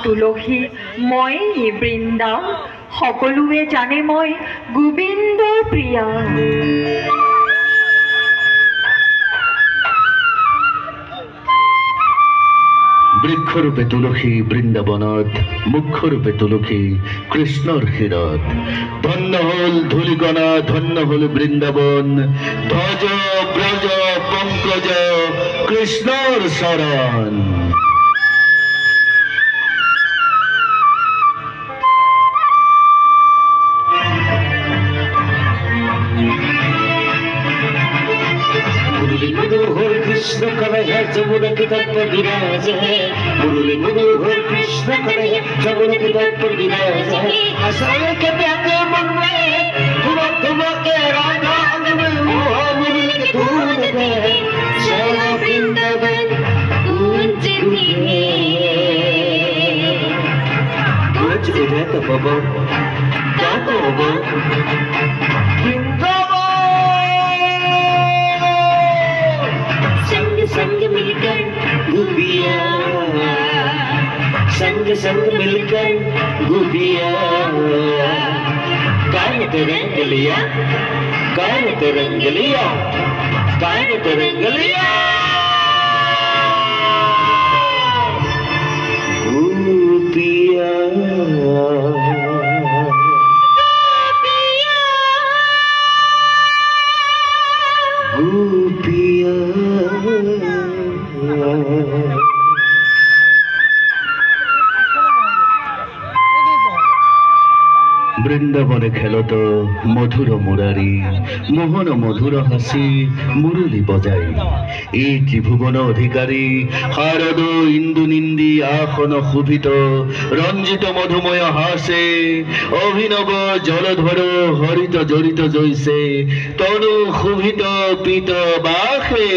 তুলসী মই বৃন্দা সকলোৱে জানে মই গোবিন্দৰ প্ৰিয়া। বৃক্ষরূপে তুলসী বৃন্দাবনত, মুখ্যরূপে তুলসী কৃষ্ণর ক্ষীরত। ধন্য হল ধূলিকণা, ধন্য হল বৃন্দাবন, ধ্বজ ব্রজ পঙ্কজ কৃষ্ণর শরণ। कृष्ण कन्हैया जमुना के तट पर विराजे, मुरली मनोहर कृष्ण कन्हैया जमुना के तट पर विराजे। असर के प्याके मन में धुमा के राधा में मुरली के धूल में चला वृंदावन गूंजती है। गूंज उठे तो बाबा क्या तो बाबा संग मिलकर गुबिया, संग संग मिलकर गुबिया। कान तरंग लिया, कान तरंग लिया, कान तरंग लिया। गुबिया गुबिया বৃন্দাবনে খেলত মধুর মুরারি, মোহন মধুর হাসি মুরলি বজাই। এই ত্রিভুবন অধিকারী হারদ ইন্দু নিন্দি আখন শুভিত, রঞ্জিত মধুময় হাসে অভিনব জলধর হরিত জড়িত জৈসে, তনু শুভিত পীত বাসে।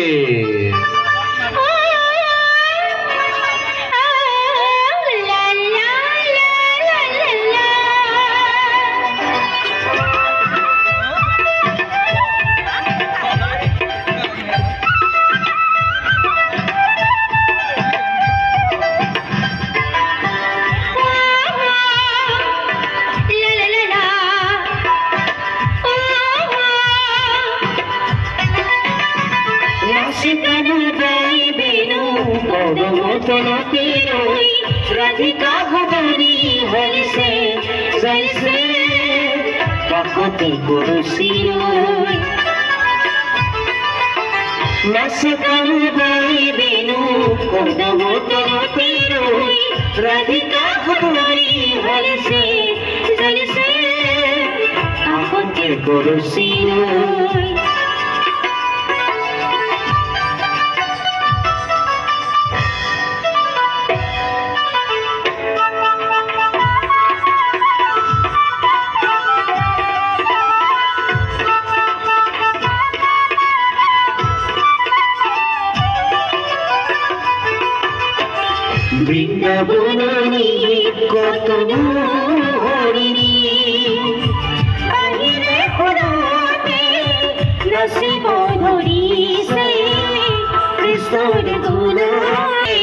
राधिका हमारी हर से जैसे काकोते कुरुसियों नसकानु बाई बेनु कोदमो तोते रोई। राधिका हमारी हर से जैसे काकोते कुरुसियों বৃন্দাবনী কত হরিণী আহিলে খোলাতে নসিব ধরিছে কৃষ্ণর গুণায়।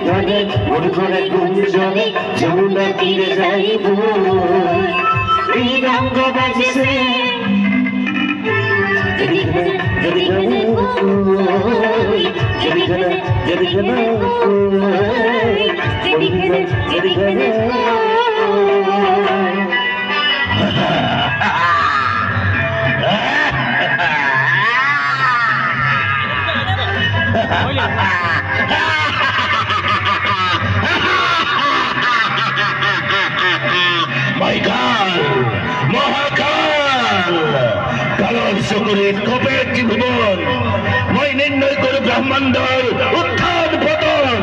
ধরে মন করে গুঞ্জনে যমুনা তীরে যাইব, মৃদঙ্গ বাজছে মহাকাল কালর সকলে কপের ত্রিভুবন মই নির্ণয় করে ব্রহ্মাণ্ডর উত্থান পতন।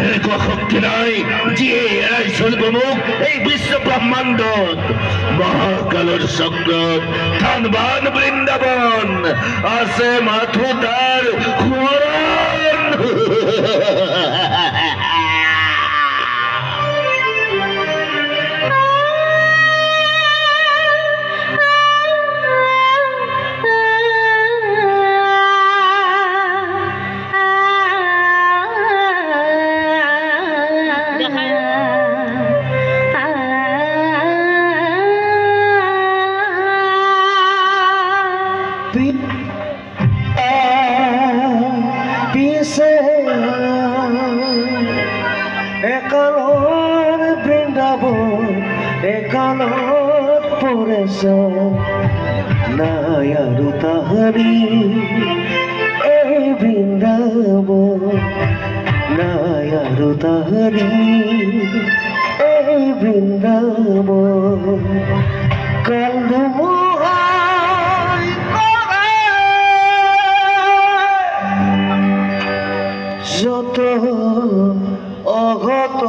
এক শক্তি নাই যিয়ে এৰাই চলিব মোক এই বিশ্ব ব্ৰহ্মাণ্ডত মহাকালৰ চক্ৰত ধনবান বৃন্দাবন আছে মাথো তাৰ সোঁৱৰণ। পিছে একালৰ বৃন্দাবন একালত পৰেছ নাই আৰু তাহাৰি এই বৃন্দাবন নাই আৰু তাহাৰি এই বৃন্দাবন কালদুমুহাই কৰে যত অঘট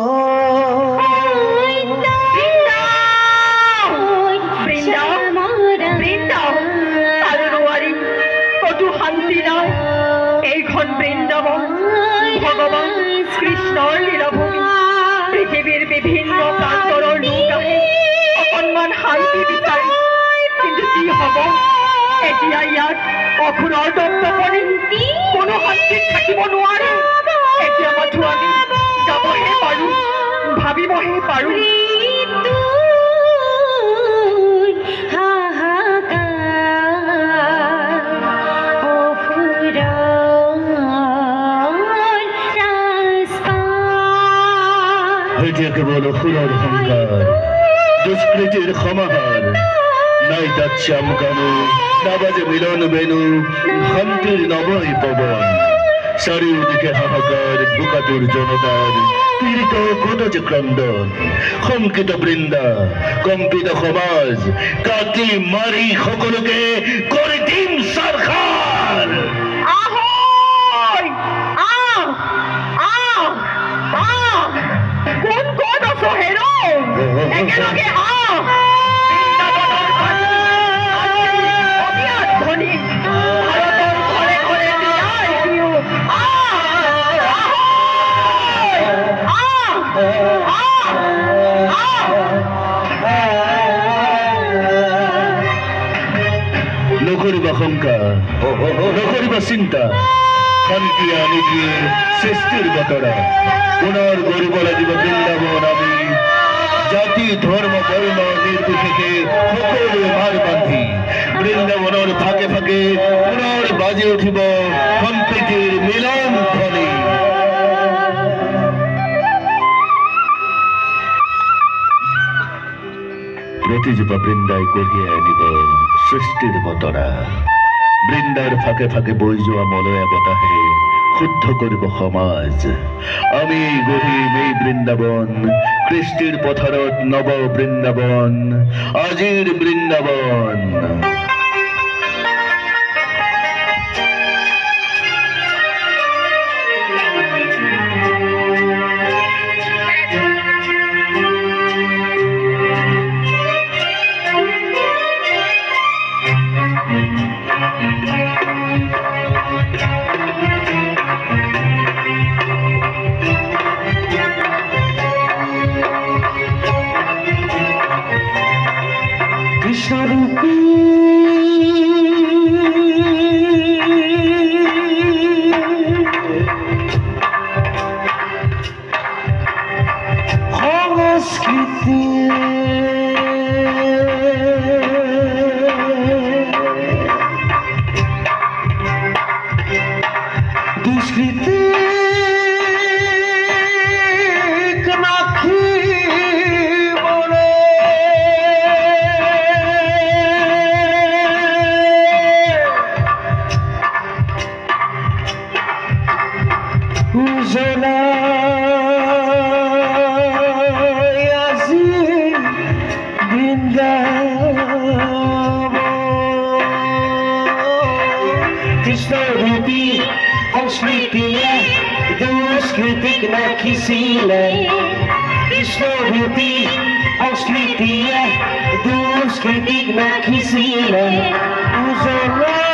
এইখন বৃন্দাবন ভগৱান কৃষ্ণৰ লীলাভূমি। পৃথিৱীৰ বিভিন্ন প্ৰান্তৰৰ লোক আহে অকণমান শান্তি বিচাৰি, কিন্তু কি হ'ব এতিয়া ইয়াত অসুৰৰ দপ্তপনি কোনো শান্তিত থাকিব নোৱাৰে। এতিয়া মাথো আমি যাবহে পাৰোঁ, ভাবিবহে পাৰোঁ। এটা কেবল অসুৰৰ সংসাৰ, দুষ্কৃতিৰ সমাহাৰ। নাই তাত শ্যাম কানু, নাবাজে মিলন বেনু, শান্তিৰ নবৈ পৱন। চাৰিওদিকে হাহাকাৰ, ভোকাতুৰ জনতাৰ, পীড়িত কত ক্ৰন্দন। শংকিত বৃন্দা, কম্পিত সমাজ, কাটি মাৰি সকলোকে কৰি দিম চৰকাৰ। কোন কোন আছো হেৰো একেলগে নকৰিবা শংকা, নকৰিবা চিন্তা, শান্তি আনি দিয়ে সৃষ্টিৰ বতৰা। পুনৰ গঢ়িব লাগিব বৃন্দাবন আমি, জাতি ধৰ্ম বৰ্ণ নিৰ্বিশেষে সকলোৱে মাৰ বান্ধি। বৃন্দাবনৰ ফাকে ফাকে পুনৰ বাজি উঠিব সম্প্ৰীতিৰ মিলন ধ্বনি। প্ৰতিজোপা বৃন্দাই কঢ়িয়াই আনিব সৃষ্টিৰ বতৰা। বৃন্দাৰ ফাকে ফাকে বৈ যোৱা মলয়া বতাহে শুদ্ধ কৰিব সমাজ। আমি গঢ়িম এই বৃন্দাবন, কৃষ্টিৰ পথাৰত নৱ বৃন্দাবন, আজিৰ বৃন্দাবন। কৃষ্ণরূপী সংস্কৃতি দুষ্কৃতি কৃষ্ণরূপী সংস্কৃতি দুষ্কৃতি নাকিছিলে কৃষ্ণ রূপী সংস্কৃতি দুষ্কৃতিক নাকিছিলে উজলা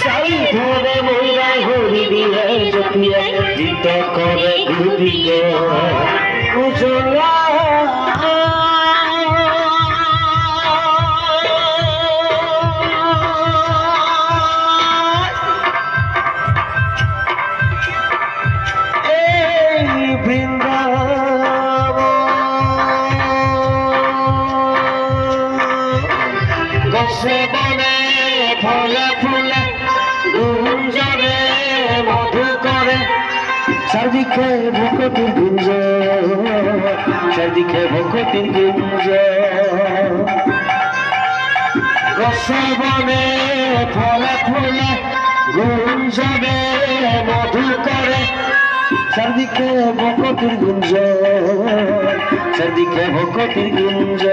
সাই ধরে মহিলা হরি দিয়ে জপিয়া জিত করে ঘুরিয়ে উজলা গছে বনে ফলে ফুলে গুঞ্জরে মধু করে চারদিকে ভকতির গুঞ্জ চারদিকে ভকতির গুঞ্জ গছে বনে ফলে ফুলে গুঞ্জরে মধু করে চারদিকে ভকতির গুঞ্জ চারদিকে ভকতির গুঞ্জ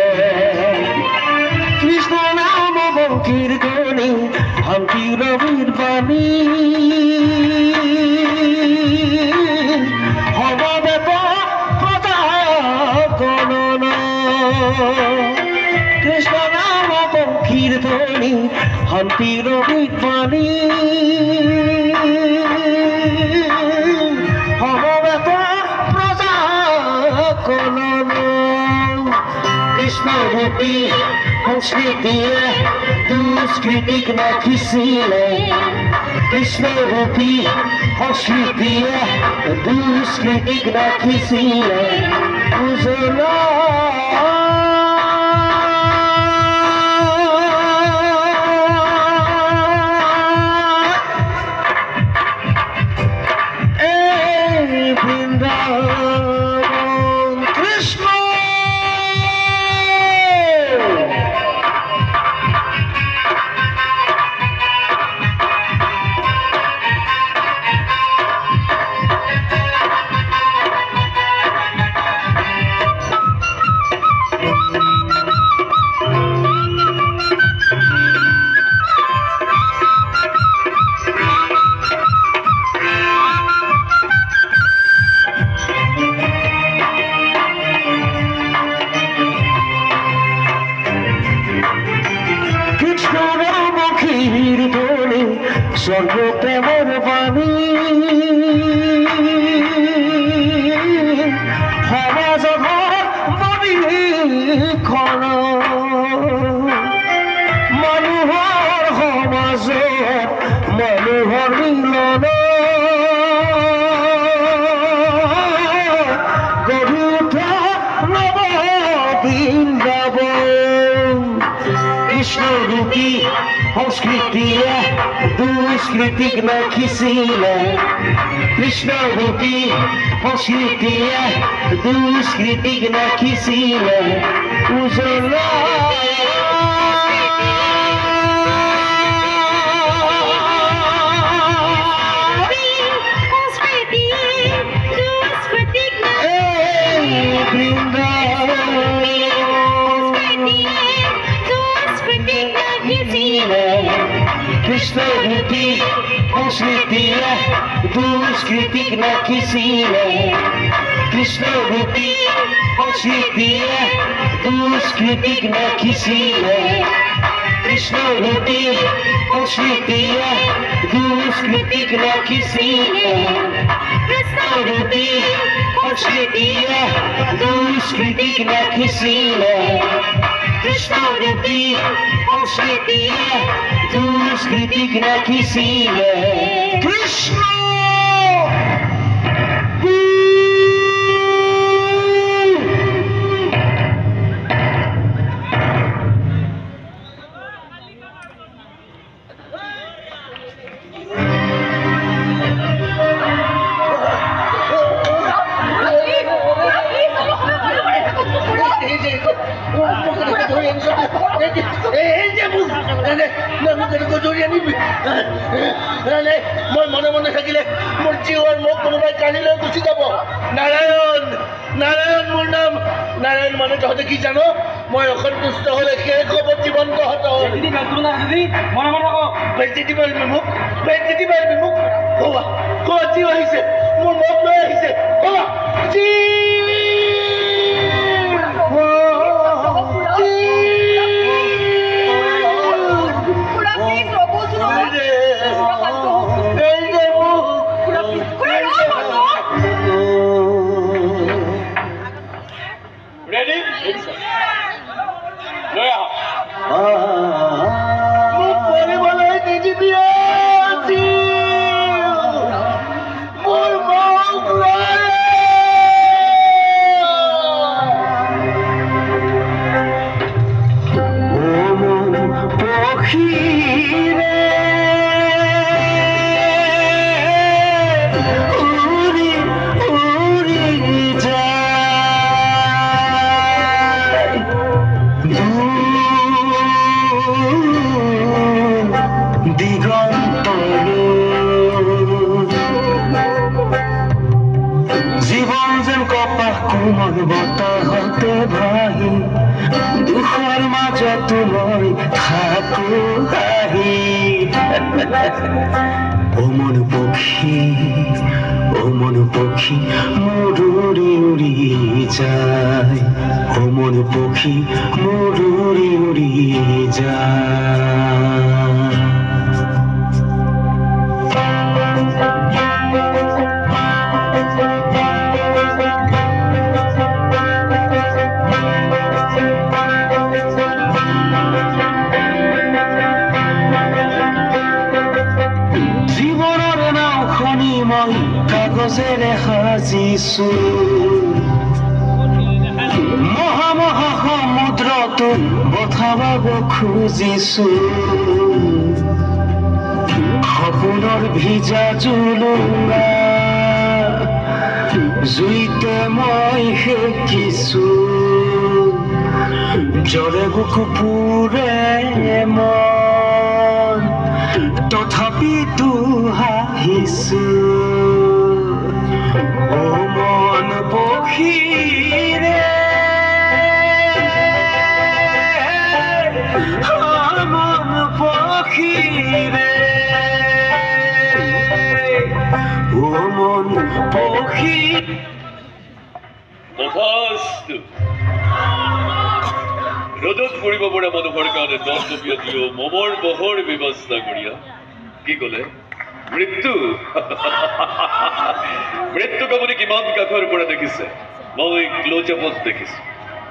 কৃষ্ণ নাম বঙ্কির গণি হামকি রবির বাণী হববেত প্রজা গণন কৃষ্ণ নাম বঙ্কির ধ্বনি হামকি রবির বাণী হববেত প্রজা গণন কৃষ্ণ রূপী সংস্কৃতি দুষ্কৃতিক নাকিছিলে কৃষ্ণ রূপী সংস্কৃতি দুষ্কৃতিক নাকিছিলে উজলা বৃন্দাবন কৃষ্ণ স্বর্গ প্রেমের বাণী সমাজ বনি খন মানুহৰ সমাজত মানুহৰ মিলন গঢ়ি উঠা নৱ বৃন্দাবন কৃষ্ণ রূপী সংস্কৃতিয়ে দুষ্কৃতিক নাকিছিলে কৃষ্ণ রূপী সংস্কৃতিয়ে দুষ্কৃতিক নাকিছিলে উজলা কৃষ্ণ রূপী সংস্কৃতি দুষ্কৃতিক নাকিছিলে কৃষ্ণ রূপী সংস্কৃতি দুষ্কৃতিক নাকিছিলে কৃষ্ণ রূপী সংস্কৃতি দুষ্কৃতিক নাকিছিলে কৃষ্ণ রূপী সংস্কৃতি দুষ্কৃতিক নাকিছিলে কৃষ্ণ রূপী সংস্কৃতি দুষ্কৃতিক নাকিছিলে কৃষ্ণ এই যে মোক মোক জড়িয়ে নিবি মই মনে মনে থাকিলে মোৰ জীৱাৰ মোক কোনোবাই কাঢ়ি লৈ গুচি যাব নাৰায়ণ নাৰায়ণ মোৰ নাম নাৰায়ণ মানে তহঁতে কি জানো মই অসন্তুষ্ট হ'লে শেষ হ'ব জীৱন তহঁতৰ বেজি পাৰিবি মোক বেজি পাৰিবি মোক কোৱা কোৱা জীৱ আহিছে মোৰ মত লৈ আহিছে কোৱা বতাহতে ভাহি দুখৰ মাজত মই থাকো হাঁহি ও মন পক্ষী মোৰ উৰি উৰি যায় ও মন পক্ষী মোৰ উৰি উৰি যায় কাগজেৰে সাজিছো মহা মহা সমুদ্ৰটো বঠাব খুজিছো সপোনৰ ভিজা জুলুঙা জুইতে মই সেকিছো জলে বুকু পুৰে মন তথাপিতো হাঁহিছো ও মন পক্ষীৰে মন পক্ষীৰে ও মন পক্ষী তথাস্তু ৰ'দত পৰিব পৰা মানুহৰ কাৰণে দণ্ডপ্ৰিয় দিও মমৰ বহৰ ব্যৱস্থা কৰিয়া কি ক'লে মৃত্যু মৃত্যুক আপুনি কিমান কাষৰ পৰা দেখিছে মই ক্ল'জআপত দেখিছোঁ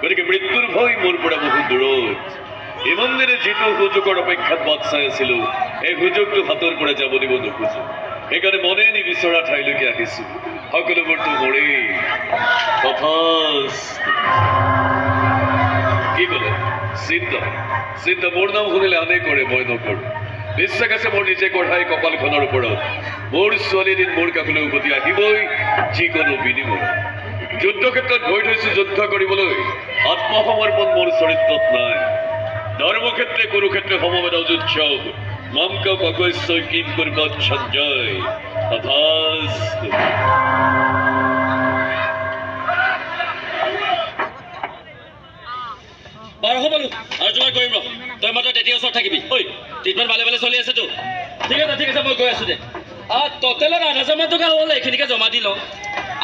গতিকে মৃত্যুৰ ভয় মোৰ পৰা বহু দূৰত ইমান দিনে যিটো সুযোগৰ অপেক্ষাত বাট চাই আছিলোঁ এই সুযোগটো হাতৰ পৰা যাব দিব নোখোজোঁ সেইকাৰণে মনে নিবিচৰা ঠাইলৈকে আহিছোঁ সকলোবোৰতো মৰেই তথাস্তু কি ক'লে চিন্তা মোৰ নাম শুনিলে আনে কৰে মই নকৰোঁ বিশ্বাস আছে মোৰ নিজে গঢ়াই কপালখনৰ ওপৰত মোৰ ছোৱালী এদিন মোৰ কাষলৈ উভতি আহিবই যিকোনো বিনিময় যুদ্ধক্ষেত্ৰত ভয় থৈছোঁ যুদ্ধ কৰিবলৈ আত্মসমৰ্পণ মোৰ চৰিত্ৰত নাই ধৰ্মক্ষেত্ৰে কুৰুক্ষেত্ৰে সমবেত যুদ্ধ মামকা পাকৈশ্বই কিন কুৰ্বাত সঞ্জয় তথাস্তু বাৰু হ'ব আৰু যোগাৰ কৰিম ৰ তই মাত্ৰ তেতিয়া ওচৰত থাকিবি ঐ ট্ৰিটমেণ্ট ভালে ভালে চলি আছেতো ঠিক আছে মই গৈ আছোঁ দে টোটেলত 8,000 টকা হ'ল এইখিনিকে জমা দি লওঁ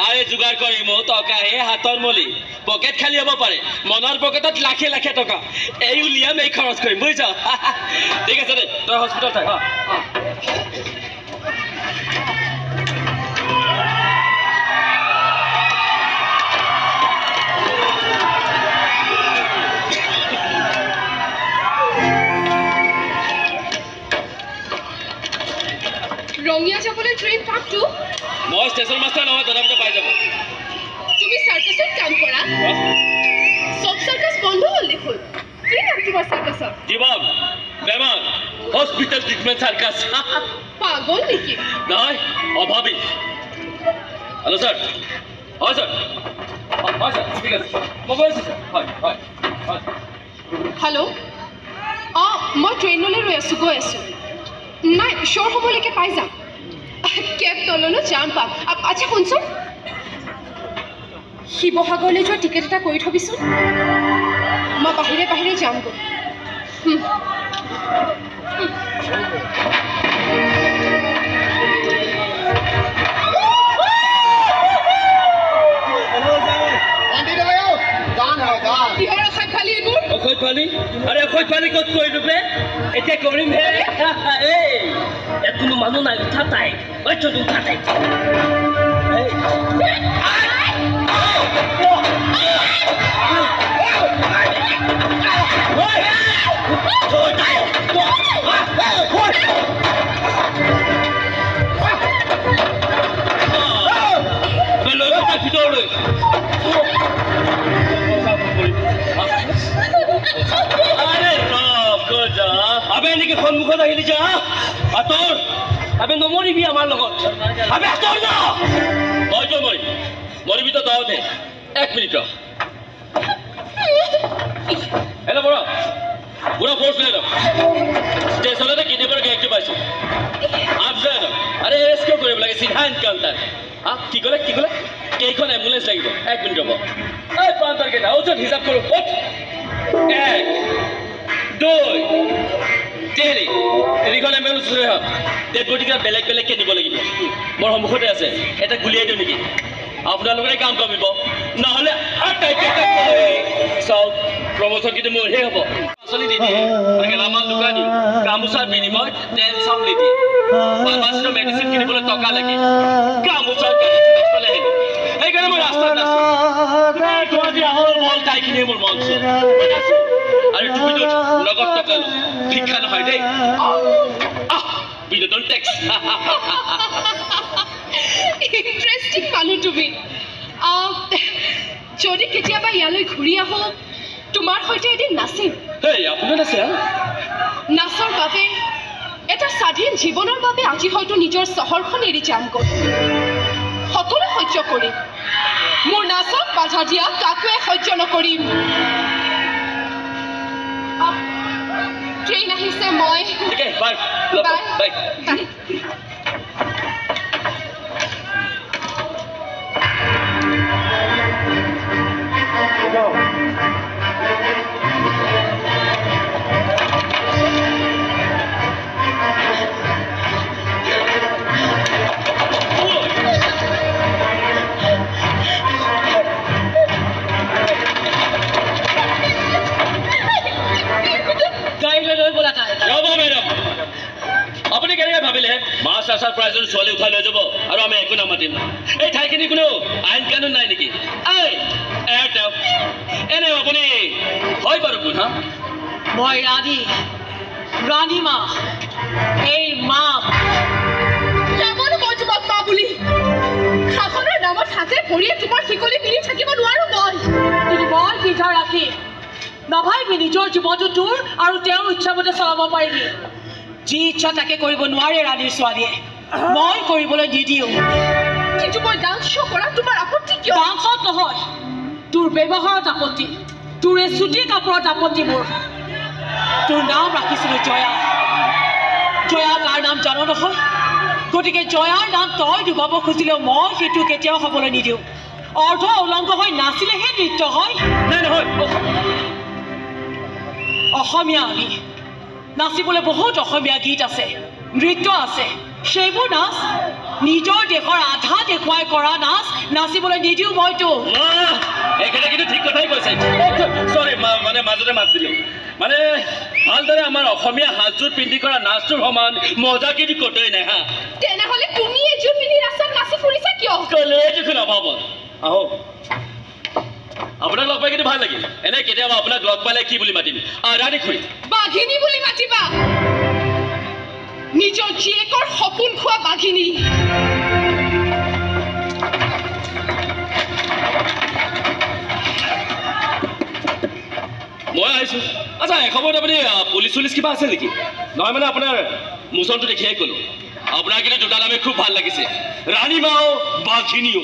আৰু যোগাৰ কৰিম টকাহে হাতৰ মলি পকেট খালী হ'ব পাৰে মনৰ পকেটত লাখে লাখে টকা এই উলিয়াম এই খৰচ কৰিম বুজিছ ঠিক আছে দে তই হস্পিটেল থাক ৰঙিয়া যাবলৈ ট্ৰেইন পাম টু মই ষ্টেচন মাষ্টাৰ নহয় তথাপিতো পাই যাব তুমি সাৰ্কাছত কাম কৰা সব সাৰ্কাছ বন্ধ হ'ল দেখোন কি নাম তোমাৰ সাৰ্কাছৰ জীবন বেমাৰ হস্পিটেল ট্ৰিটমেণ্ট সাৰ্কাছ পাগল নেকি নহয় অভাৱী হেল্ল' ছাৰ হয় ছাৰ ঠিক আছে মই গৈ আছোঁ ছাৰ হয় হেল্ল' মই ট্ৰেইনলৈ ৰৈ আছোঁ গৈ আছোঁ নাই শ্বৰ সময়লৈকে পাই যাম কেব নল'লো যাম পাম আচ্ছা শুনচোন শিৱসাগৰলৈ যোৱা টিকেট এটা কৰি থবিচোন মই বাহিৰে বাহিৰে যামগৈ কিহৰ অসৎ ফালি এইবোৰ অসৎ ফালি আৰে অসৎ ফালি ক'ত কৰিলো বে এতিয়া কৰিম হে এই ইয়াত কোনো মানুহ নাই উঠা তাই ঐ চল উঠা তাই ভিতৰলৈ আৰে যা আবে এনেকে সন্মুখত আহিলি যা আঁতৰ আবে নমৰিবি আমাৰ লগত আবে আঁতৰ না মইতো মৰিবি তো তহঁতে 1 মিনিট হেল্ল' বুঢ়া ফোৰ্চ লৈ লওক ষ্টেচনতে কিডনেপাৰ গেংটো পাইছোঁ আপজা আৰে এৰেষ্ট কিয় কৰিব লাগে চিধা এনকাউণ্টাৰ কি ক'লে কেইখন এম্বুলেঞ্চ লাগিব 1 মিনিট ৰ'ব এই পাঁচটাৰ কেইটা ওচৰত হিচাপ কৰোঁ 1 2 3 তিনিখন এম্বুলেঞ্চ লৈ আহক ডেড বডিকেইটা বেলেগ বেলেগকৈ নিব লাগিব মোৰ সন্মুখতে আছে এটা গুলিয়াই দিওঁ নেকি আপোনালোকে কাম কমিব নহ'লে চাওক প্ৰমোচন কিন্তু মোৰহে হ'ব পাচলি দি দিয়ে গেলামাল দোকানী গামোচাৰ বিনিময়ত তেল চাউল নিদিয়ে ফাৰ্মাচীৰ মেডিচিন কিনিবলৈ টকা লাগে গামোচাৰ পাছফালে আহিলে সেইকাৰণে মই ৰাস্তাত নাচোঁ মল তাই কিনে মোৰ মন আৰু টুপিটোত নগদ টকা লওঁ শিক্ষা নহয় দেই বিনোদন টেক্স ইণ্টাৰেষ্টিং মানুহ তুমি যদি কেতিয়াবা ইয়ালৈ ঘূৰি আহোঁ তোমাৰ সৈতে এদিন নাচিম আপোনাৰ আছে নাচৰ বাবে এটা স্বাধীন জীৱনৰ বাবে আজি হয়তো নিজৰ চহৰখন এৰি যামগৈ সকলো সহ্য কৰিম মোৰ নাচক বাধা দিয়া কাকোৱে সহ্য নকৰিম ট্ৰেইন আহিছে মই বাই বাই আপুনি কেনেকৈ ভাবিলে মাছ আচাৰ প্ৰাইজৰ ছোৱালী উঠাই লৈ যাব আৰু আমি একো নামাতিম এই ঠাইখিনি কোনো আইন কানুন নাই নেকি এনে আপুনি হয় বাৰু কোন মই ৰাণী মা এই মা নামনো মই তোমাক মা বুলি শাসনৰ নামত হাতে ভৰিয়ে তোমাৰ শিকলি পিন্ধি থাকিব নোৱাৰো কিন্তু মই পিঠা ৰাখি নাভাবিবি নিজৰ জীৱনটো তোৰ আৰু তেওঁৰ ইচ্ছামতে চলাব পাৰিবি যি ইচ্ছা তাকে কৰিব নোৱাৰে ৰাণীৰ ছোৱালীয়ে মই কৰিবলৈ নিদিওঁ কিন্তু মই ডান্স শ্ব' কৰা তোমাৰ আপত্তি কিয় ডান্সত নহয় তোৰ ব্যৱহাৰত আপত্তি তোৰ এই চুটি কাপোৰত আপত্তি মোৰ তোৰ নাম ৰাখিছিলোঁ জয়া কাৰ নাম জানো নহয় গতিকে জয়াৰ নাম তই ডুবাব খুজিলেও মই সেইটো কেতিয়াও হ'বলৈ নিদিওঁ অৰ্ধ উলংঘ হৈ নাচিলেহে নৃত্য হয় নাই নহয় অসমীয়া আমি নাচিবলৈ বহুত অসমীয়া গীত আছে নৃত্য আছে সেইবোৰ নাচ নিজৰ দেশৰ আধা দেখুৱাই কৰা নাচ নাচিবলৈ নিদিওঁ মইতো একেটা কিন্তু ঠিক কথাই কৈছে চৰি মানে মাজতে মাত দিলোঁ মানে ভালদৰে আমাৰ অসমীয়া সাজযোৰ পিন্ধি কৰা নাচটোৰ সমান মজা কিন্তু ক'তোৱেই নাই তেনেহ'লে তুমি এযোৰ পিন্ধি ৰাস্তাত নাচি ফুৰিছা কিয় ক'লে দেখোন অভাৱত আহক আপোনাক লগ পাই কিন্তু ভাল লাগিল এনে কেতিয়াবা আপোনাক লগ পালে কি বুলি মাতিম ৰাণী খুৰী বাঘিনী বুলি মাতিবা নিজৰ জীয়েকৰ সপোন খোৱা বাঘিনী মই আহিছোঁ আচ্ছা এসময়ত আপুনি পুলিচ চুলিচ কিবা আছে নেকি নহয় মানে আপোনাৰ মোচনটো দেখিয়ে ক'লোঁ আপোনাৰ কিন্তু দুটা নামে খুব ভাল লাগিছে ৰাণী মাও বাঘিনীও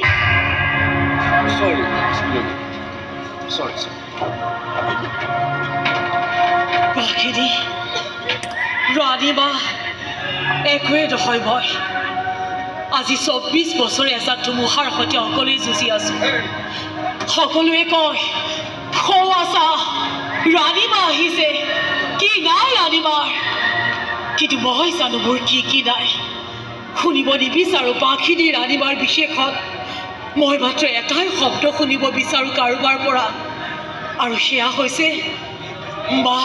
বাঘিনী ৰাণীমা একোৱে নহয় মই আজি ২৪ বছৰে এজাক ধুমুহাৰ সৈতে অকলেই যুঁজি আছো সকলোৱে কয় সৌ আছা ৰাণীমা আহিছে কি নাই ৰাণীমাৰ কিন্তু মই জানো মোৰ কি নাই শুনিব নিবিচাৰো বাকীনি ৰাণীমাৰ বিশেষত মই মাত্ৰ এটাই শব্দ শুনিব বিচাৰো কাৰোবাৰ পৰা আৰু সেয়া হৈছে মা